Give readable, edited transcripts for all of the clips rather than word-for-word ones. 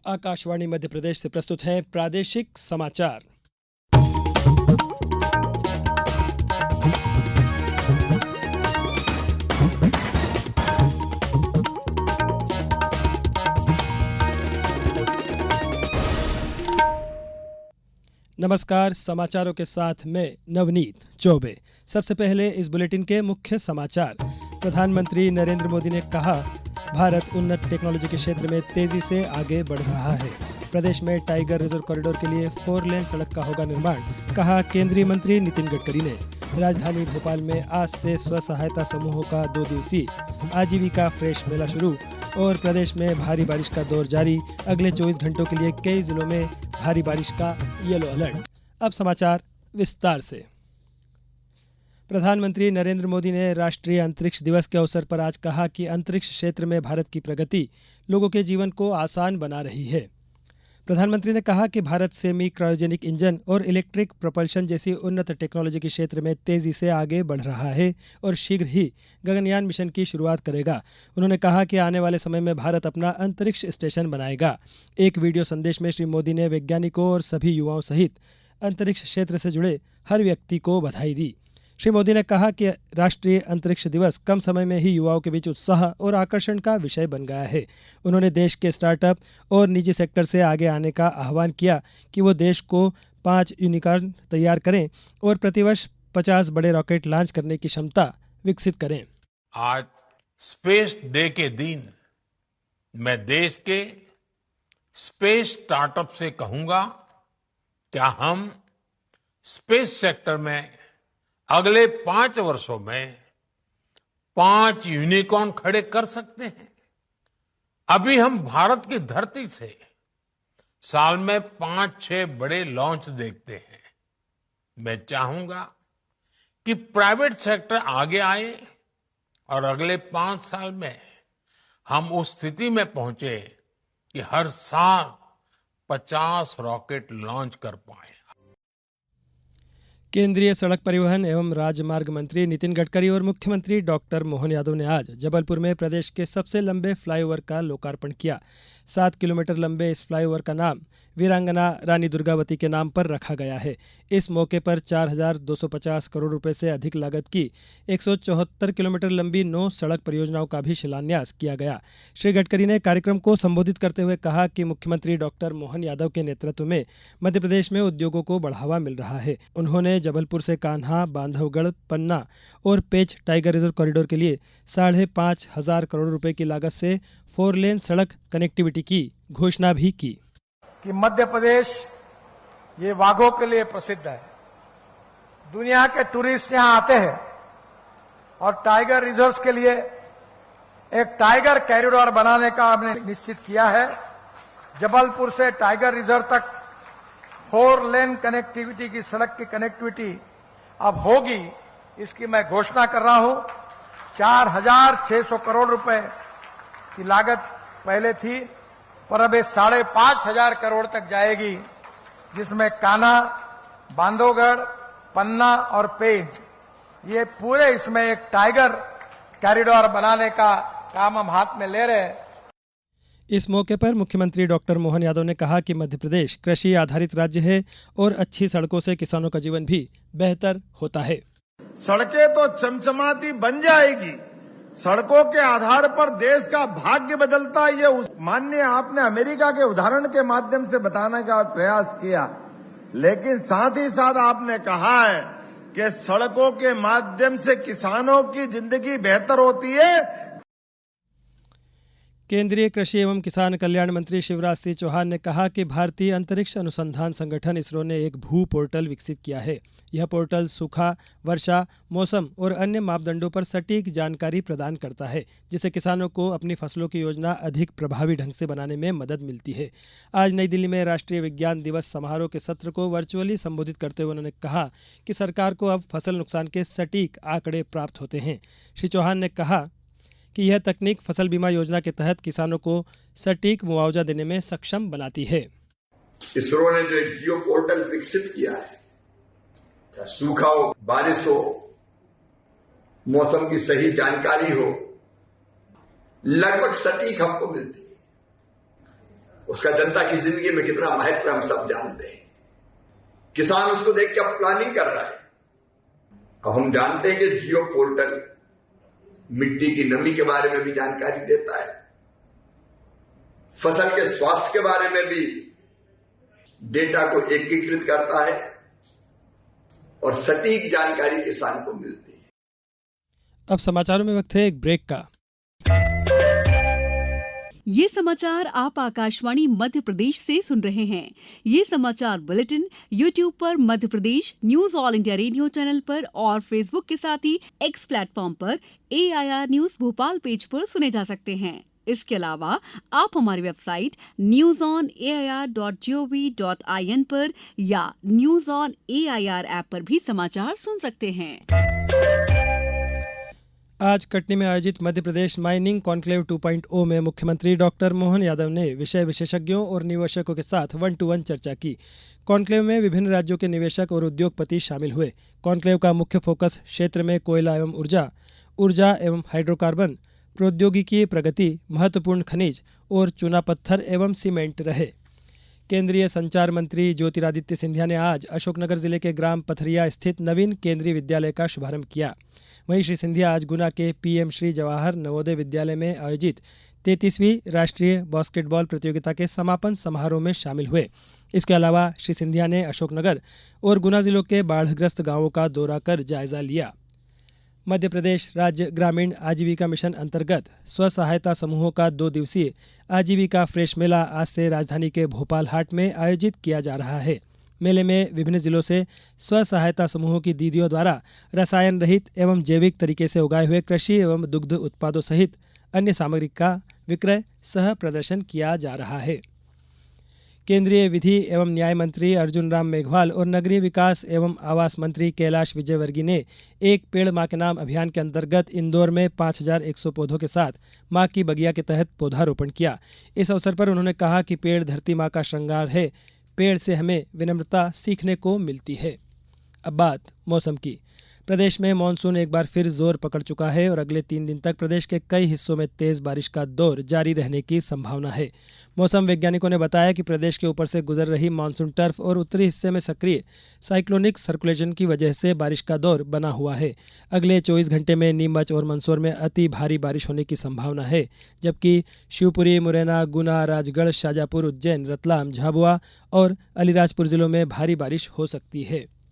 आकाशवाणी मध्य प्रदेश से प्रस्तुत हैं प्रादेशिक समाचार। नमस्कार, समाचारों के साथ मैं नवनीत चौबे। सबसे पहले इस बुलेटिन के मुख्य समाचार। प्रधानमंत्री नरेंद्र मोदी ने कहा, भारत उन्नत टेक्नोलॉजी के क्षेत्र में तेजी से आगे बढ़ रहा है। प्रदेश में टाइगर रिजर्व कॉरिडोर के लिए 4 लेन सड़क का होगा निर्माण, कहा केंद्रीय मंत्री नितिन गडकरी ने। राजधानी भोपाल में आज से स्व सहायता समूहों का 2 दिवसीय आजीविका फ्रेश मेला शुरू और प्रदेश में भारी बारिश का दौर जारी। अगले 24 घंटों के लिए कई जिलों में भारी बारिश का येलो अलर्ट। अब समाचार विस्तार से। प्रधानमंत्री नरेंद्र मोदी ने राष्ट्रीय अंतरिक्ष दिवस के अवसर पर आज कहा कि अंतरिक्ष क्षेत्र में भारत की प्रगति लोगों के जीवन को आसान बना रही है। प्रधानमंत्री ने कहा कि भारत सेमी क्रायोजेनिक इंजन और इलेक्ट्रिक प्रोपल्शन जैसी उन्नत टेक्नोलॉजी के क्षेत्र में तेजी से आगे बढ़ रहा है और शीघ्र ही गगनयान मिशन की शुरुआत करेगा। उन्होंने कहा कि आने वाले समय में भारत अपना अंतरिक्ष स्टेशन बनाएगा। एक वीडियो संदेश में श्री मोदी ने वैज्ञानिकों और सभी युवाओं सहित अंतरिक्ष क्षेत्र से जुड़े हर व्यक्ति को बधाई दी। श्री मोदी ने कहा कि राष्ट्रीय अंतरिक्ष दिवस कम समय में ही युवाओं के बीच उत्साह और आकर्षण का विषय बन गया है। उन्होंने देश के स्टार्टअप और निजी सेक्टर से आगे आने का आह्वान किया कि वो देश को 5 यूनिकॉर्न तैयार करें और प्रतिवर्ष 50 बड़े रॉकेट लॉन्च करने की क्षमता विकसित करें। आज स्पेस डे के दिन मैं देश के स्पेस स्टार्टअप से कहूंगा, क्या हम स्पेस सेक्टर में अगले 5 वर्षों में 5 यूनिकॉर्न खड़े कर सकते हैं? अभी हम भारत की धरती से साल में 5-6 बड़े लॉन्च देखते हैं। मैं चाहूंगा कि प्राइवेट सेक्टर आगे आए और अगले 5 साल में हम उस स्थिति में पहुंचे कि हर साल 50 रॉकेट लॉन्च कर पाए। केंद्रीय सड़क परिवहन एवं राजमार्ग मंत्री नितिन गडकरी और मुख्यमंत्री डॉक्टर मोहन यादव ने आज जबलपुर में प्रदेश के सबसे लंबे फ्लाईओवर का लोकार्पण किया। 7 किलोमीटर लंबे इस फ्लाईओवर का नाम वीरांगना रानी दुर्गावती के नाम पर रखा गया है। इस मौके पर 4,250 करोड़ रुपए से अधिक लागत की 174 किलोमीटर लंबी 9 सड़क परियोजनाओं का भी शिलान्यास किया गया। श्री गडकरी ने कार्यक्रम को संबोधित करते हुए कहा कि मुख्यमंत्री डॉक्टर मोहन यादव के नेतृत्व में मध्य प्रदेश में उद्योगों को बढ़ावा मिल रहा है। उन्होंने जबलपुर से कान्हा, बांधवगढ़, पन्ना और पेंच टाइगर रिजर्व कॉरिडोर के लिए 5,500 करोड़ रुपए की लागत से 4 लेन सड़क कनेक्टिविटी की घोषणा भी की। कि मध्य प्रदेश ये वाघों के लिए प्रसिद्ध है। दुनिया के टूरिस्ट यहां आते हैं और टाइगर रिजर्व्स के लिए एक टाइगर कॉरिडोर बनाने का हमने निश्चित किया है। जबलपुर से टाइगर रिजर्व तक 4 लेन कनेक्टिविटी की सड़क की कनेक्टिविटी अब होगी, इसकी मैं घोषणा कर रहा हूं। 4,600 करोड़ रुपए की लागत पहले थी, पर अब 5,500 करोड़ तक जाएगी, जिसमें कान्हा, बांधवगढ़, पन्ना और पेंच, ये पूरे इसमें एक टाइगर कॉरिडोर बनाने का काम हम हाथ में ले रहे हैं। इस मौके पर मुख्यमंत्री डॉक्टर मोहन यादव ने कहा कि मध्य प्रदेश कृषि आधारित राज्य है और अच्छी सड़कों से किसानों का जीवन भी बेहतर होता है। सड़कें तो चमचमाती बन जाएगी, सड़कों के आधार पर देश का भाग्य बदलता। ये माननीय आपने अमेरिका के उदाहरण के माध्यम से बताने का प्रयास किया, लेकिन साथ ही साथ आपने कहा है कि सड़कों के माध्यम से किसानों की जिंदगी बेहतर होती है। केंद्रीय कृषि एवं किसान कल्याण मंत्री शिवराज सिंह चौहान ने कहा कि भारतीय अंतरिक्ष अनुसंधान संगठन इसरो ने एक भू पोर्टल विकसित किया है। यह पोर्टल सूखा, वर्षा, मौसम और अन्य मापदंडों पर सटीक जानकारी प्रदान करता है, जिससे किसानों को अपनी फसलों की योजना अधिक प्रभावी ढंग से बनाने में मदद मिलती है। आज नई दिल्ली में राष्ट्रीय विज्ञान दिवस समारोह के सत्र को वर्चुअली संबोधित करते हुए उन्होंने कहा कि सरकार को अब फसल नुकसान के सटीक आंकड़े प्राप्त होते हैं। श्री चौहान ने कहा कि यह तकनीक फसल बीमा योजना के तहत किसानों को सटीक मुआवजा देने में सक्षम बनाती है। इसरो ने जो एक जियो पोर्टल विकसित किया है, सूखा हो, बारिश हो, मौसम की सही जानकारी हो, लगभग सटीक हमको मिलती है। उसका जनता की जिंदगी में कितना महत्व हम सब जानते हैं। किसान उसको देख के अब प्लानिंग कर रहा है। अब हम जानते हैं कि जियो पोर्टल मिट्टी की नमी के बारे में भी जानकारी देता है, फसल के स्वास्थ्य के बारे में भी डेटा को एकीकृत करता है और सटीक जानकारी किसान को मिलती है। अब समाचारों में वक्त है एक ब्रेक का। ये समाचार आप आकाशवाणी मध्य प्रदेश से सुन रहे हैं। ये समाचार बुलेटिन YouTube पर Madhya Pradesh news All India Radio channel पर और फेसबुक के साथ ही एक्स प्लेटफॉर्म पर AIR न्यूज भोपाल पेज पर सुने जा सकते हैं। इसके अलावा आप हमारी वेबसाइट newsonair.gov.in पर या न्यूज ऑन AIR ऐप पर भी समाचार सुन सकते हैं। आज कटनी में आयोजित मध्य प्रदेश माइनिंग कॉन्क्लेव 2.0 में मुख्यमंत्री डॉक्टर मोहन यादव ने विषय विशेषज्ञों और निवेशकों के साथ 1-to-1 चर्चा की। कॉन्क्लेव में विभिन्न राज्यों के निवेशक और उद्योगपति शामिल हुए। कॉन्क्लेव का मुख्य फोकस क्षेत्र में कोयला एवं ऊर्जा एवं हाइड्रोकार्बन, प्रौद्योगिकी प्रगति, महत्वपूर्ण खनिज और चूना पत्थर एवं सीमेंट रहे। केंद्रीय संचार मंत्री ज्योतिरादित्य सिंधिया ने आज अशोकनगर जिले के ग्राम पथरिया स्थित नवीन केंद्रीय विद्यालय का शुभारंभ किया। वहीं श्री सिंधिया आज गुना के PM श्री जवाहर नवोदय विद्यालय में आयोजित 33वीं राष्ट्रीय बास्केटबॉल प्रतियोगिता के समापन समारोह में शामिल हुए। इसके अलावा श्री सिंधिया ने अशोकनगर और गुना जिलों के बाढ़ग्रस्त गांवों का दौरा कर जायजा लिया। मध्य प्रदेश राज्य ग्रामीण आजीविका मिशन अंतर्गत स्व सहायता समूहों का 2 दिवसीय आजीविका फ्रेश मेला आज से राजधानी के भोपाल हाट में आयोजित किया जा रहा है। मेले में विभिन्न जिलों से स्व सहायता समूहों की दीदियों द्वारा रसायन रहित एवं जैविक तरीके से उगाए हुए कृषि एवं दुग्ध उत्पादों सहित अन्य सामग्री का विक्रय सह प्रदर्शन किया जा रहा है। केंद्रीय विधि एवं न्याय मंत्री अर्जुन राम मेघवाल और नगरीय विकास एवं आवास मंत्री कैलाश विजयवर्गीय ने एक पेड़ मां के नाम अभियान के अंतर्गत इंदौर में 5100 पौधों के साथ मां की बगिया के तहत पौधारोपण किया। इस अवसर पर उन्होंने कहा कि पेड़ धरती मां का श्रृंगार है, पेड़ से हमें विनम्रता सीखने को मिलती है। अब बात मौसम की। प्रदेश में मानसून एक बार फिर जोर पकड़ चुका है और अगले 3 दिन तक प्रदेश के कई हिस्सों में तेज बारिश का दौर जारी रहने की संभावना है। मौसम वैज्ञानिकों ने बताया कि प्रदेश के ऊपर से गुजर रही मानसून टर्फ और उत्तरी हिस्से में सक्रिय साइक्लोनिक सर्कुलेशन की वजह से बारिश का दौर बना हुआ है। अगले 24 घंटे में नीमच और मंदसौर में अति भारी बारिश होने की संभावना है, जबकि शिवपुरी, मुरैना, गुना, राजगढ़, शाजापुर, उज्जैन, रतलाम, झाबुआ और अलीराजपुर जिलों में भारी बारिश हो सकती है।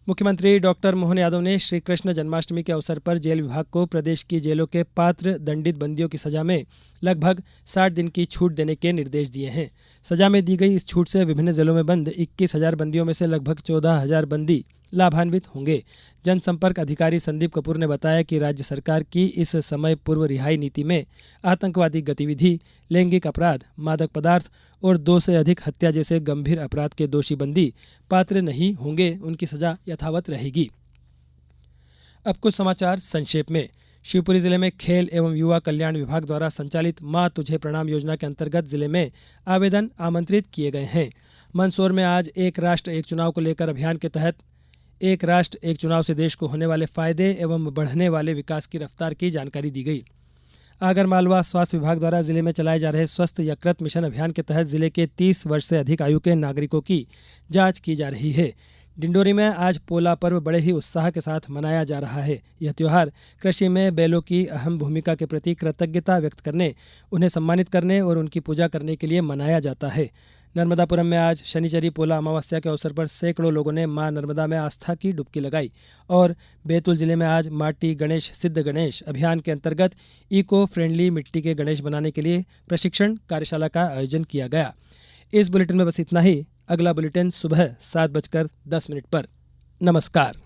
मुख्यमंत्री डॉक्टर मोहन यादव ने श्री कृष्ण जन्माष्टमी के अवसर पर जेल विभाग को प्रदेश की जेलों के पात्र दंडित बंदियों की सजा में लगभग 60 दिन की छूट देने के निर्देश दिए हैं। सजा में दी गई इस छूट से विभिन्न जेलों में बंद 21,000 बंदियों में से लगभग 14,000 बंदी लाभान्वित होंगे। जनसंपर्क अधिकारी संदीप कपूर ने बताया कि राज्य सरकार की इस समय पूर्व रिहाई नीति में आतंकवादी गतिविधि, लैंगिक अपराध, मादक पदार्थ और 2 से अधिक हत्या जैसे गंभीर अपराध के दोषी बंदी पात्र नहीं होंगे, उनकी सजा यथावत रहेगी। अब कुछ समाचार संक्षेप में। शिवपुरी जिले में खेल एवं युवा कल्याण विभाग द्वारा संचालित मां तुझे प्रणाम योजना के अंतर्गत जिले में आवेदन आमंत्रित किए गए हैं। मंदसौर में आज एक राष्ट्र एक चुनाव को लेकर अभियान के तहत एक राष्ट्र एक चुनाव से देश को होने वाले फायदे एवं बढ़ने वाले विकास की रफ्तार की जानकारी दी गई। आगरमालवा स्वास्थ्य विभाग द्वारा जिले में चलाए जा रहे स्वस्थ यकृत मिशन अभियान के तहत जिले के 30 वर्ष से अधिक आयु के नागरिकों की जांच की जा रही है। डिंडोरी में आज पोला पर्व बड़े ही उत्साह के साथ मनाया जा रहा है। यह त्योहार कृषि में बैलों की अहम भूमिका के प्रति कृतज्ञता व्यक्त करने, उन्हें सम्मानित करने और उनकी पूजा करने के लिए मनाया जाता है। नर्मदापुरम में आज शनिचरी पोला अमावस्या के अवसर पर सैकड़ों लोगों ने मां नर्मदा में आस्था की डुबकी लगाई। और बैतूल जिले में आज माटी गणेश सिद्ध गणेश अभियान के अंतर्गत इको फ्रेंडली मिट्टी के गणेश बनाने के लिए प्रशिक्षण कार्यशाला का आयोजन किया गया। इस बुलेटिन में बस इतना ही। अगला बुलेटिन सुबह 7:10 पर। नमस्कार।